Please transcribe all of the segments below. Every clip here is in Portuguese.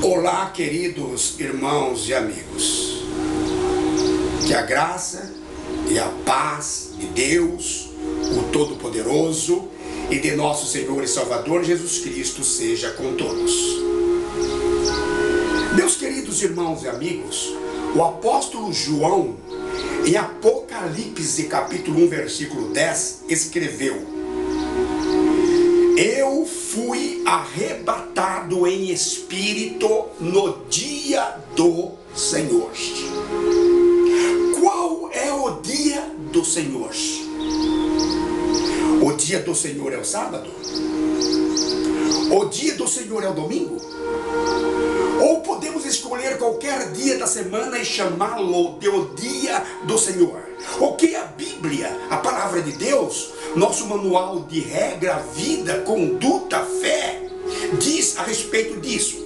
Olá, queridos irmãos e amigos. Que a graça e a paz de Deus, o Todo-Poderoso, e de nosso Senhor e Salvador Jesus Cristo seja com todos. Meus queridos irmãos e amigos, o apóstolo João, em Apocalipse capítulo 1, versículo 10, escreveu: Eu fui arrebatado em espírito no dia do Senhor. Qual é o dia do Senhor? O dia do Senhor é o sábado? O dia do Senhor é o domingo? Ou podemos escolher qualquer dia da semana e chamá-lo de o dia do Senhor? O que a Bíblia, a palavra de Deus, nosso manual de regra, vida, conduta, fé, diz a respeito disso?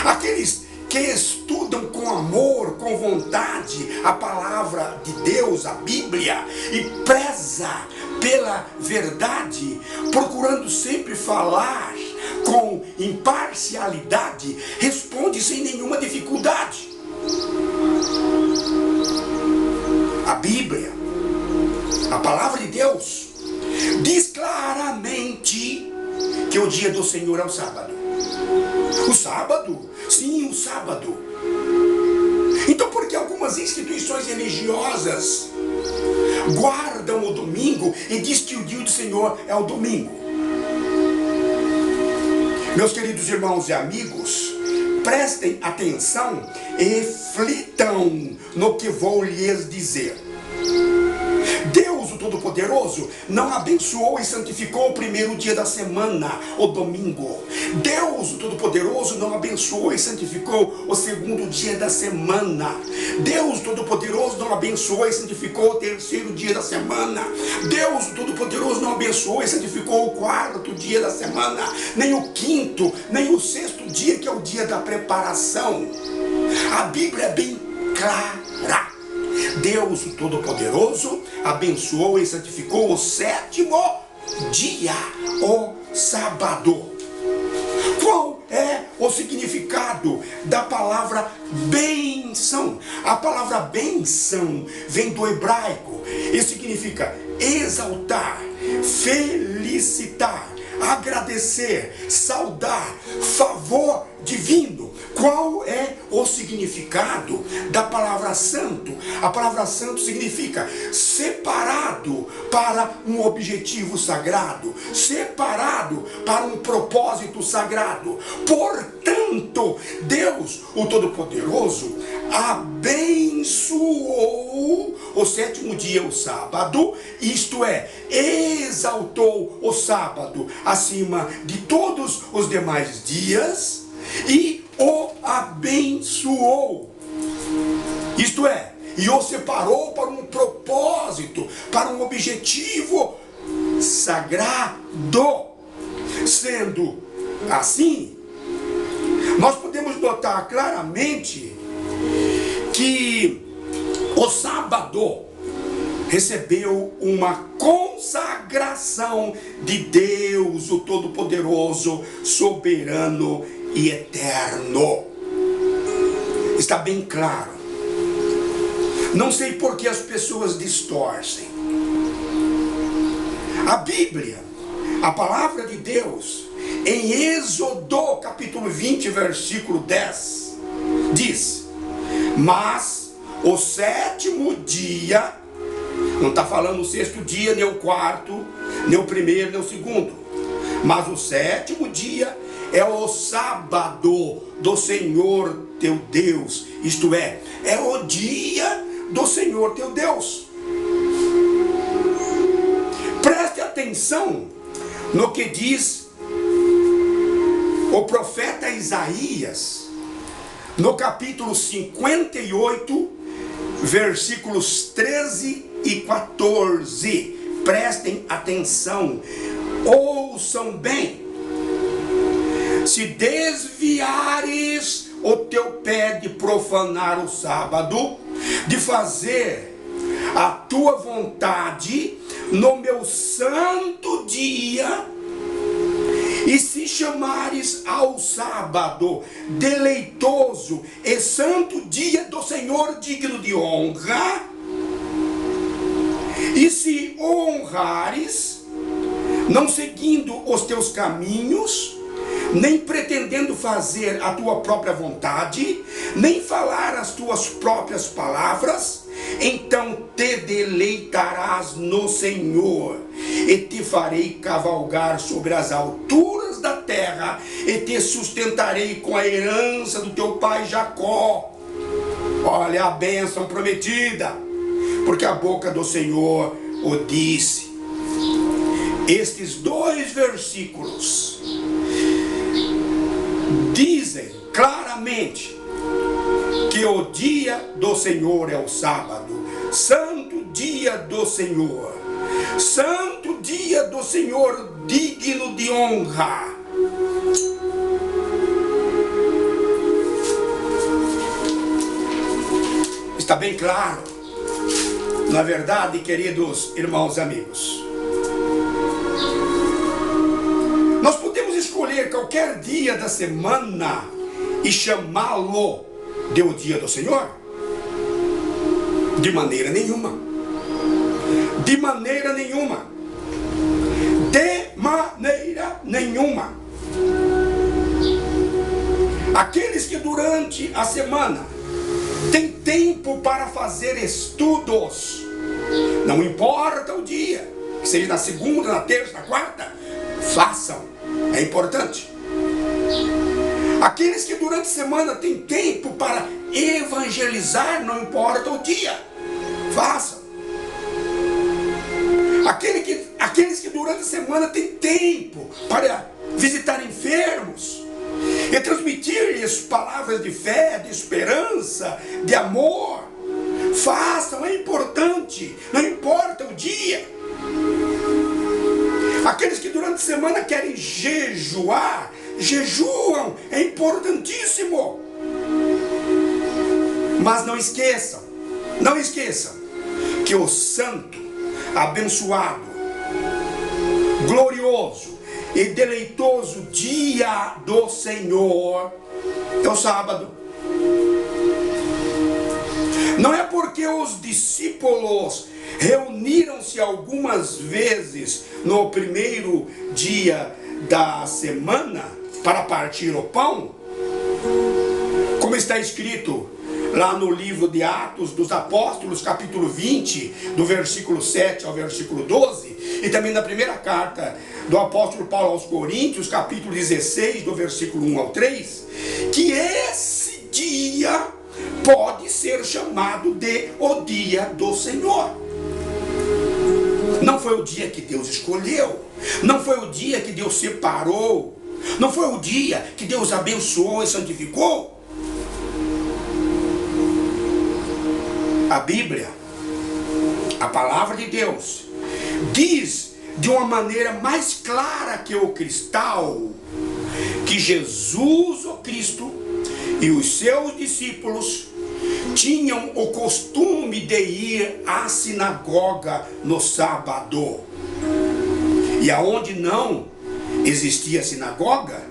Aqueles que estudam com amor, com vontade a palavra de Deus, a Bíblia, e preza pela verdade, procurando sempre falar com imparcialidade, responde sem nenhuma dificuldade. A Bíblia, a palavra de Deus, diz claramente que o dia do Senhor é o sábado. O sábado? Sim, o sábado. Então, por que algumas instituições religiosas guardam o domingo e diz que o dia do Senhor é o domingo? Meus queridos irmãos e amigos, prestem atenção e reflitam no que vou lhes dizer. Deus, o Todo-Poderoso, não abençoou e santificou o primeiro dia da semana, o domingo. Deus, o Todo-Poderoso, não abençoou e santificou o segundo dia da semana. Deus, o Todo-Poderoso, não abençoou e santificou o terceiro dia da semana. Deus, o Todo-Poderoso, não abençoou e santificou o quarto dia da semana, nem o quinto, nem o sexto dia, que é o dia da preparação. A Bíblia é bem clara. Deus, o Todo-Poderoso, abençoou e santificou o sétimo dia, o sábado. Qual é o significado da palavra bênção? A palavra bênção vem do hebraico e significa exaltar, felicitar, agradecer, saudar, favor divino. Qual é o significado da palavra santo? A palavra santo significa separado para um objetivo sagrado, separado para um propósito sagrado. Portanto, Deus, o Todo-Poderoso, abençoou o sétimo dia, o sábado, isto é, exaltou o sábado acima de todos os demais dias e o abençoou, isto é, e o separou para um propósito, para um objetivo sagrado. Sendo assim, nós podemos notar claramente que o sábado recebeu uma consagração de Deus, o Todo-Poderoso, soberano e eterno. Está bem claro. Não sei por que as pessoas distorcem. A Bíblia, a palavra de Deus, em Êxodo capítulo 20, versículo 10, diz: Mas o sétimo dia, não está falando o sexto dia, nem o quarto, nem o primeiro, nem o segundo, mas o sétimo dia é o sábado do Senhor teu Deus, isto é o dia do Senhor teu Deus. Preste atenção no que diz o profeta Isaías, no capítulo 58, versículos 13 e 14. Prestem atenção, ouçam bem. Se desviares o teu pé de profanar o sábado, de fazer a tua vontade no meu santo dia, E se chamares ao sábado deleitoso e santo dia do Senhor digno de honra, e se honrares, não seguindo os teus caminhos, nem pretendendo fazer a tua própria vontade, nem falar as tuas próprias palavras, então te deleitarás no Senhor, e te farei cavalgar sobre as alturas da terra, e te sustentarei com a herança do teu pai Jacó. Olha a bênção prometida, porque a boca do Senhor o disse. Estes 2 versículos dizem claramente que o dia do Senhor é o sábado, santo dia do Senhor, santo dia do Senhor digno de honra. Está bem claro, na verdade, queridos irmãos e amigos. Nós podemos escolher qualquer dia da semana e chamá-lo de o dia do Senhor? De maneira nenhuma. De maneira nenhuma. De maneira nenhuma. Aqueles que durante a semana têm tempo para fazer estudos, não importa o dia, que seja na segunda, na terça, na quarta, façam. É importante. Aqueles que durante a semana têm tempo para evangelizar, não importa o dia, façam. Aqueles que durante a semana têm tempo para visitar enfermos e transmitir-lhes palavras de fé, de esperança, de amor, façam. É importante, não importa o dia. Aqueles que durante a semana querem jejuar, jejuam, é importantíssimo. Mas não esqueçam que o santo, abençoado, glorioso e deleitoso dia do Senhor é o sábado. Não é porque os discípulos reuniram-se algumas vezes no primeiro dia da semana para partir o pão, como está escrito lá no livro de Atos dos Apóstolos, capítulo 20, do versículo 7 ao versículo 12, e também na primeira carta do apóstolo Paulo aos Coríntios, capítulo 16, do versículo 1 ao 3, que esse dia pode ser chamado de o dia do Senhor. Não foi o dia que Deus escolheu, não foi o dia que Deus separou, não foi o dia que Deus abençoou e santificou. A Bíblia, a palavra de Deus, diz de uma maneira mais clara que o cristal, que Jesus, o Cristo, e os seus discípulos tinham o costume de ir à sinagoga no sábado. E aonde não existia sinagoga,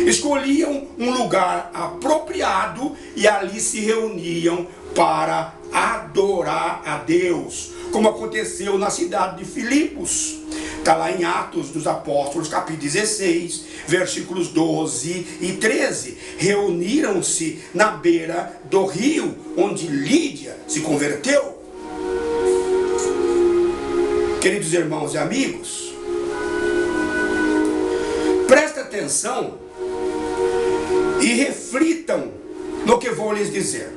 escolhiam um lugar apropriado e ali se reuniam para adorar a Deus, como aconteceu na cidade de Filipos. Está lá em Atos dos Apóstolos, capítulo 16, versículos 12 e 13. Reuniram-se na beira do rio, onde Lídia se converteu. Queridos irmãos e amigos, prestem atenção e reflitam no que vou lhes dizer.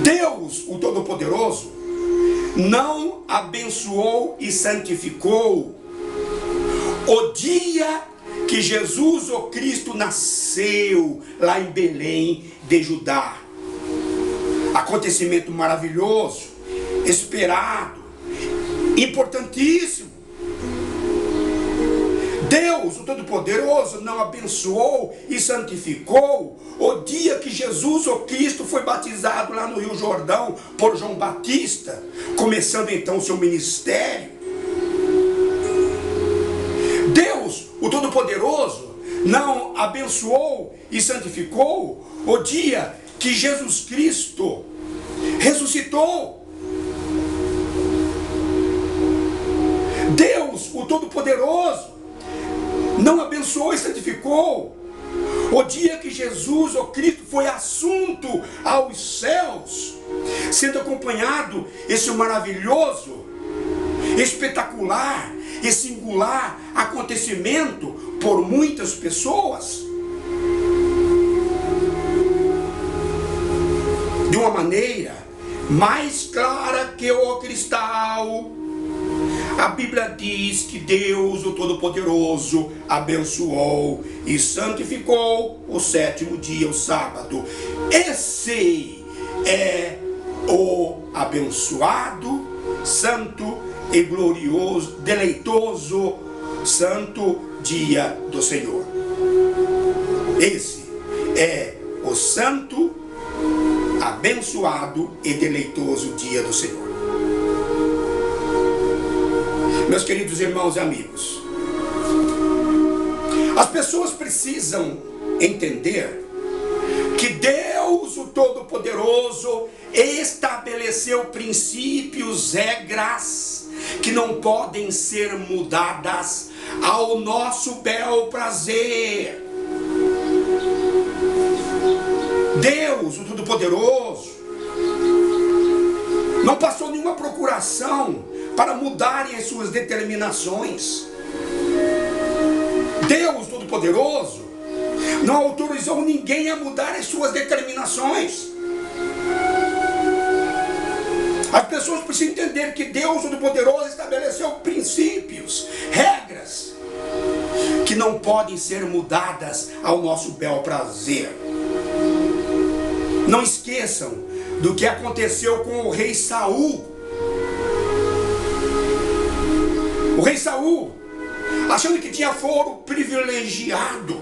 Deus, o Todo-Poderoso, não abençoou e santificou o dia que Jesus, o Cristo, nasceu lá em Belém de Judá. Acontecimento maravilhoso, esperado, importantíssimo. Deus, o Todo-Poderoso, não abençoou e santificou o dia que Jesus, o Cristo, foi batizado lá no Rio Jordão por João Batista, começando então o seu ministério. Todo-Poderoso não abençoou e santificou o dia que Jesus Cristo ressuscitou. Deus, o Todo-Poderoso, não abençoou e santificou o dia que Jesus, o Cristo, foi assunto aos céus, sendo acompanhado esse maravilhoso, espetacular e singular acontecimento por muitas pessoas, de uma maneira mais clara que o cristal. A Bíblia diz que Deus, o Todo-Poderoso, abençoou e santificou o sétimo dia, o sábado. Esse é o abençoado, santo e glorioso, deleitoso, santo dia do Senhor. Esse é o santo, abençoado e deleitoso dia do Senhor. Meus queridos irmãos e amigos, as pessoas precisam entender que Deus, o Todo-Poderoso, estabeleceu princípios, regras que não podem ser mudadas ao nosso bel prazer. Deus, o Todo-Poderoso, não passou nenhuma procuração para mudarem as suas determinações. Deus Todo-Poderoso não autorizou ninguém a mudar as suas determinações. As pessoas precisam entender que Deus Todo-Poderoso estabeleceu princípios, regras, que não podem ser mudadas ao nosso bel prazer. Não esqueçam do que aconteceu com o rei Saul. O rei Saul, achando que tinha foro privilegiado,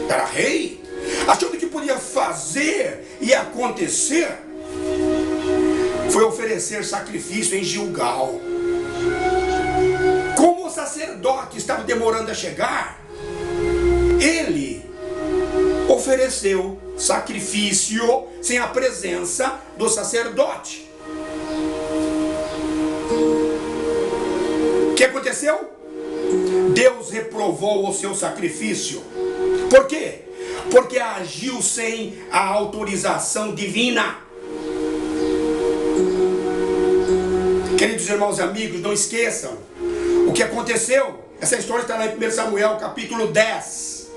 era rei, achando que podia fazer e acontecer, foi oferecer sacrifício em Gilgal. Como o sacerdote estava demorando a chegar, ele ofereceu sacrifício sem a presença do sacerdote. O que aconteceu? Deus reprovou o seu sacrifício. Por quê? Porque agiu sem a autorização divina. Queridos irmãos e amigos, não esqueçam o que aconteceu. Essa história está lá em 1 Samuel capítulo 10,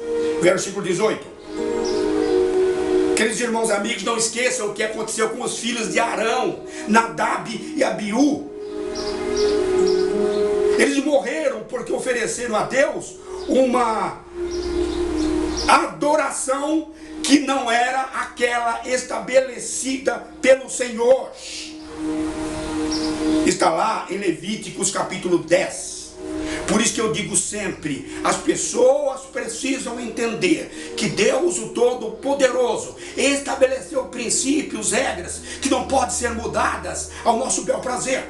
versículo 18. Queridos irmãos e amigos, não esqueçam o que aconteceu com os filhos de Arão, Nadab e Abiú. Eles morreram porque ofereceram a Deus uma adoração que não era aquela estabelecida pelo Senhor. Está lá em Levíticos capítulo 10. Por isso que eu digo sempre, as pessoas precisam entender que Deus, o Todo-Poderoso, estabeleceu princípios, regras que não podem ser mudadas ao nosso bel prazer.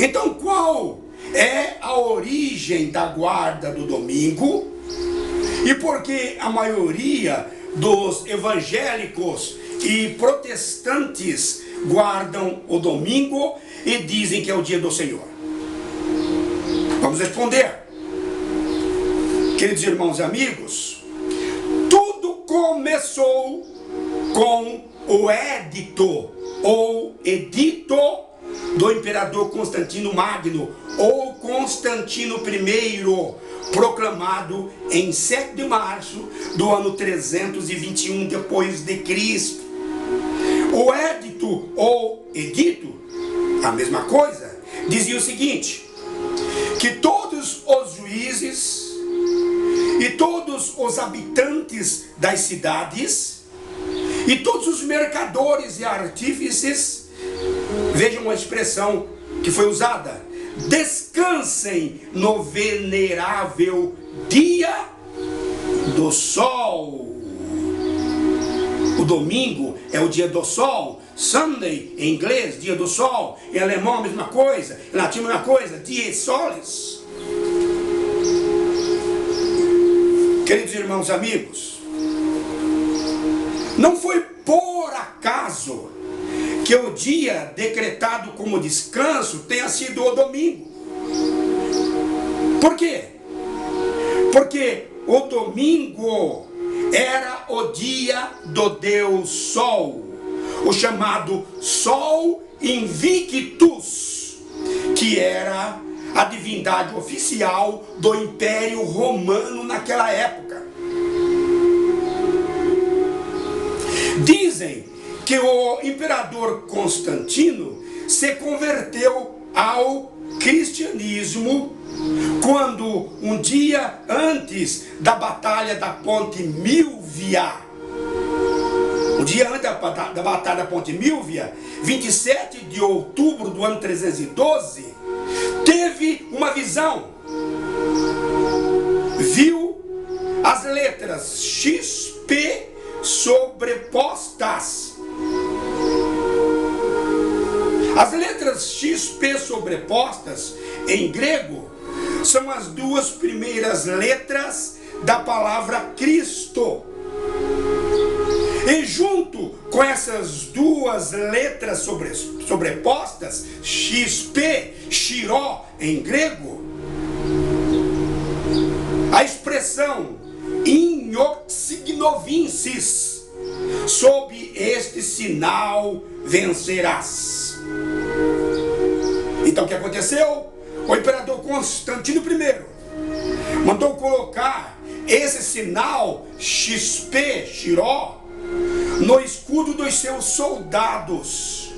Então, qual é a origem da guarda do domingo? E por que a maioria dos evangélicos e protestantes guardam o domingo e dizem que é o dia do Senhor? Vamos responder. Queridos irmãos e amigos, tudo começou com o edito ou edito do imperador Constantino Magno, ou Constantino I, proclamado em 7 de março do ano 321 depois de Cristo. O edito ou edito, a mesma coisa, dizia o seguinte: que todos os juízes e todos os habitantes das cidades e todos os mercadores e artífices, vejam a expressão que foi usada, descansem no venerável dia do sol. O domingo é o dia do sol. Sunday em inglês, dia do sol. Em alemão a mesma coisa. Em latim a mesma coisa, dies solis. Queridos irmãos e amigos, não foi por acaso que o dia decretado como descanso tenha sido o domingo. Por quê? Porque o domingo era o dia do Deus Sol, o chamado Sol Invictus, que era a divindade oficial do Império Romano naquela época. Dizem que o imperador Constantino se converteu ao cristianismo quando, um dia antes da batalha da Ponte Milvia, da batalha da Ponte Milvia, 27 de outubro do ano 312, teve uma visão. Viu as letras XP sobrepostas. As letras XP sobrepostas em grego são as duas primeiras letras da palavra Cristo. E junto com essas duas letras sobrepostas, XP, Shiró em grego, a expressão in hoc signo vinces, sob este sinal vencerás. Então o que aconteceu? O imperador Constantino I mandou colocar esse sinal XP, Shiró, no escudo dos seus soldados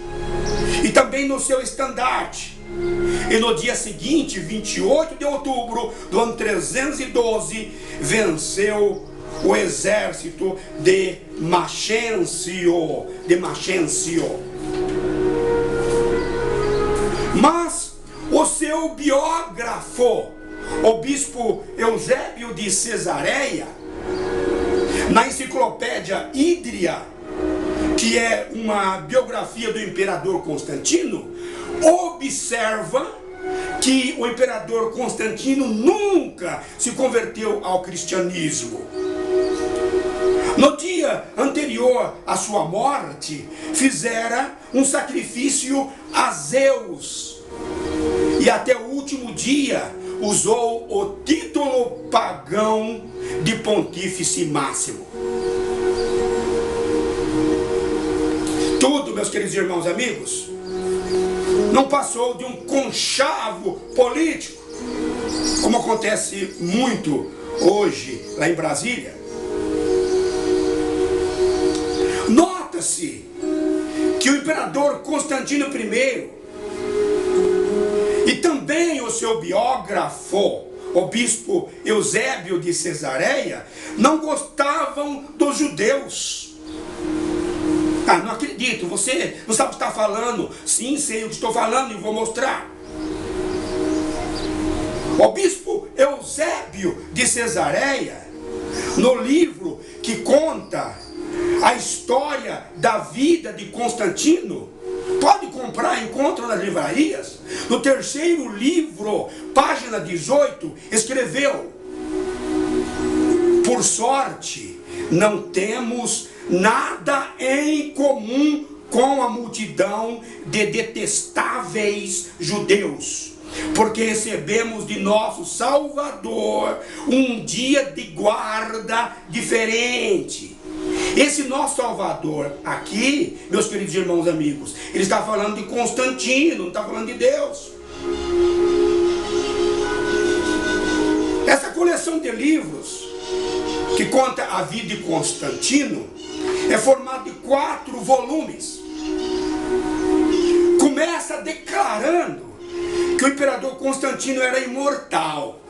e também no seu estandarte. E no dia seguinte, 28 de outubro do ano 312, venceu o exército de Maxêncio. Mas o seu biógrafo, o bispo Eusébio de Cesareia, na enciclopédia Hídria, que é uma biografia do imperador Constantino, observa que o imperador Constantino nunca se converteu ao cristianismo. No dia anterior à sua morte, fizera um sacrifício a Zeus. E até o último dia usou o título pagão de Pontífice Máximo. Tudo, meus queridos irmãos e amigos, não passou de um conchavo político, como acontece muito hoje lá em Brasília. Nota-se que o imperador Constantino I e também o seu biógrafo, o bispo Eusébio de Cesareia, não gostavam dos judeus. Ah, não acredito, você não sabe o que está falando. Sim, sei o que estou falando e vou mostrar. O bispo Eusébio de Cesareia, no livro que conta a história da vida de Constantino, pode comprar, encontra nas livrarias, no terceiro livro, página 18, escreveu: por sorte, não temos nada em comum com a multidão de detestáveis judeus, porque recebemos de nosso Salvador um dia de guarda diferente. Esse nosso Salvador aqui, meus queridos irmãos e amigos, ele está falando de Constantino, não está falando de Deus. Essa coleção de livros que conta a vida de Constantino é formada de 4 volumes. Começa declarando que o imperador Constantino era imortal.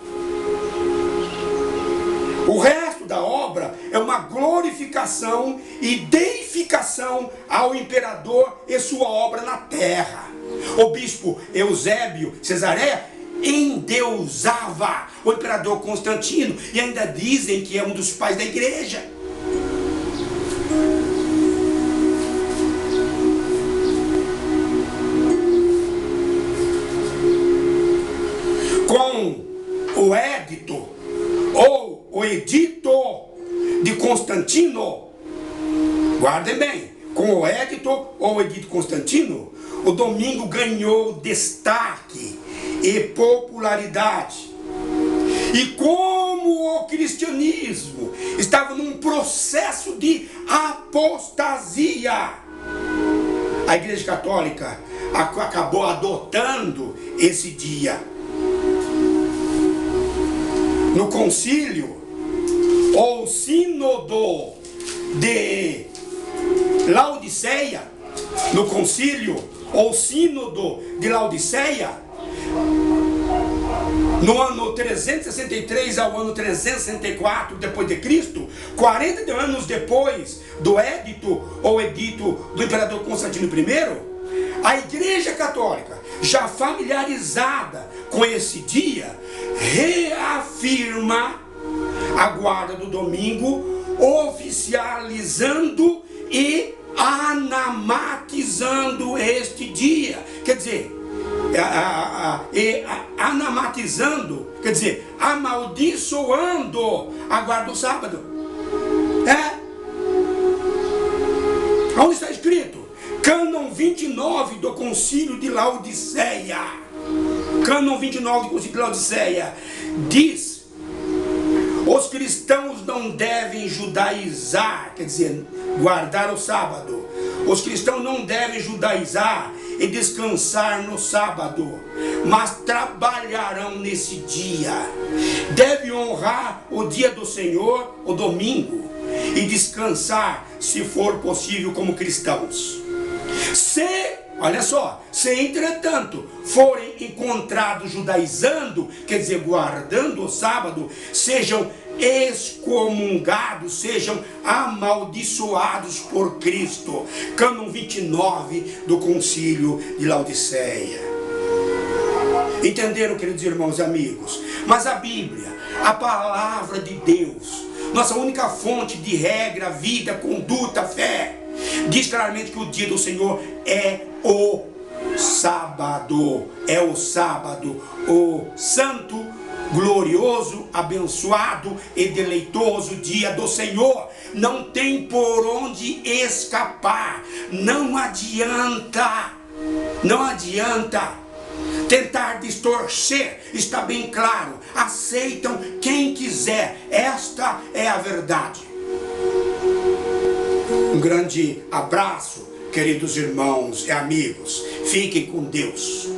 O resto da obra é uma glorificação e deificação ao imperador e sua obra na terra. O bispo Eusébio Cesareia endeusava o imperador Constantino e ainda dizem que é um dos pais da igreja. Com o edito ou o edito Constantino, guardem bem, com o edito ou edito Constantino, o domingo ganhou destaque e popularidade. E como o cristianismo estava num processo de apostasia, a Igreja Católica acabou adotando esse dia. No concílio ou sínodo de Laodiceia, no concílio ou sínodo de Laodiceia, no ano 363 ao ano 364 depois de Cristo, 40 anos depois do edito ou edito do imperador Constantino I, a Igreja Católica, já familiarizada com esse dia, reafirma a guarda do domingo, oficializando e anamatizando este dia. Quer dizer, anamatizando, quer dizer, amaldiçoando a guarda do sábado. Onde está escrito? Cânon 29 do Concílio de Laodiceia. Cânon 29 do Concílio de Laodiceia diz: os cristãos não devem judaizar, quer dizer, guardar o sábado. Os cristãos não devem judaizar e descansar no sábado, mas trabalharão nesse dia. Devem honrar o dia do Senhor, o domingo, e descansar, se for possível, como cristãos. Olha só, se entretanto forem encontrados judaizando, quer dizer, guardando o sábado, sejam excomungados, sejam amaldiçoados por Cristo. Cânon 29 do Concílio de Laodiceia. Entenderam, queridos irmãos e amigos? Mas a Bíblia, a palavra de Deus, nossa única fonte de regra, vida, conduta, fé, diz claramente que o dia do Senhor é o sábado. É o sábado, o santo, glorioso, abençoado e deleitoso dia do Senhor. Não tem por onde escapar. Não adianta tentar distorcer. Está bem claro. Aceitam quem quiser. Esta é a verdade. Um grande abraço, queridos irmãos e amigos. Fiquem com Deus.